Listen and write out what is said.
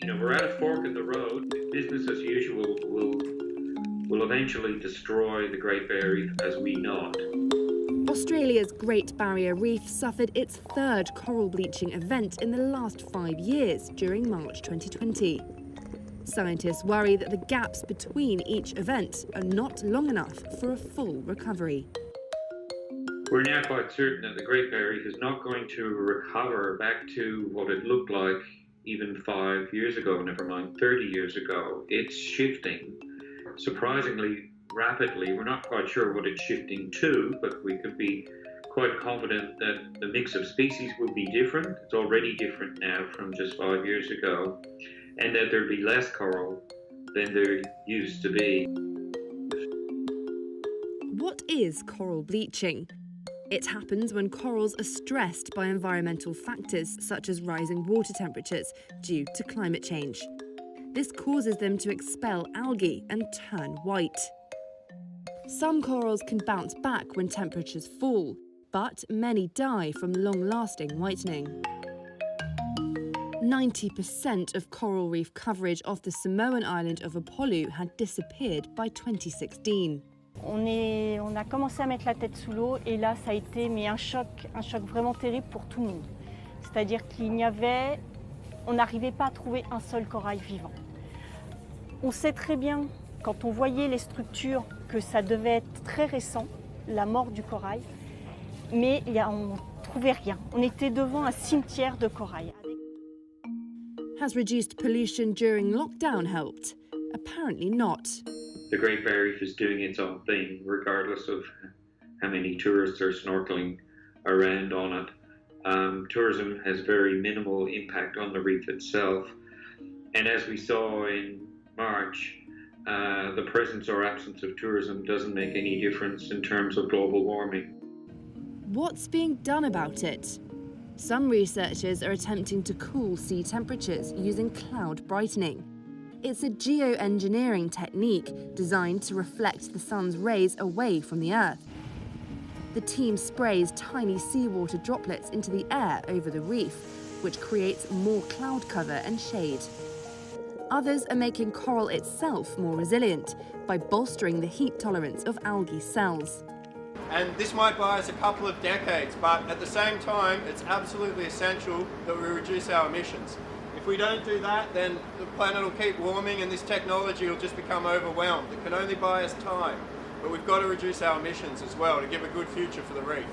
We're at a fork in the road. Business as usual will eventually destroy the Great Barrier Reef as we know it. Australia's Great Barrier Reef suffered its third coral bleaching event in the last 5 years during March 2020. Scientists worry that the gaps between each event are not long enough for a full recovery. We're now quite certain that the Great Barrier Reef is not going to recover back to what it looked like even 5 years ago, never mind 30 years ago. It's shifting surprisingly rapidly. We're not quite sure what it's shifting to, but we could be quite confident that the mix of species will be different. It's already different now from just 5 years ago, and that there'll be less coral than there used to be. What is coral bleaching? It happens when corals are stressed by environmental factors such as rising water temperatures due to climate change. This causes them to expel algae and turn white. Some corals can bounce back when temperatures fall, but many die from long-lasting whitening. 90% of coral reef coverage off the Samoan island of Upolu had disappeared by 2016. On a commencé à mettre la tête sous l'eau et là ça a été un choc vraiment terrible pour tout le monde. C'est-à-dire on n'arrivait pas à trouver un seul corail vivant. On sait très bien, quand on voyait les structures, que ça devait être très récent, la mort du corail, mais on ne trouvait rien. On était devant un cimetière de corail. Has reduced pollution during lockdown helped? Apparently not. The Great Barrier Reef is doing its own thing, regardless of how many tourists are snorkeling around on it. Tourism has very minimal impact on the reef itself. And as we saw in March, the presence or absence of tourism doesn't make any difference in terms of global warming. What's being done about it? Some researchers are attempting to cool sea temperatures using cloud brightening. It's a geoengineering technique designed to reflect the sun's rays away from the Earth. The team sprays tiny seawater droplets into the air over the reef, which creates more cloud cover and shade. Others are making coral itself more resilient by bolstering the heat tolerance of algae cells. And this might buy us a couple of decades, but at the same time, it's absolutely essential that we reduce our emissions. If we don't do that, then the planet will keep warming and this technology will just become overwhelmed. It can only buy us time, but we've got to reduce our emissions as well to give a good future for the reef.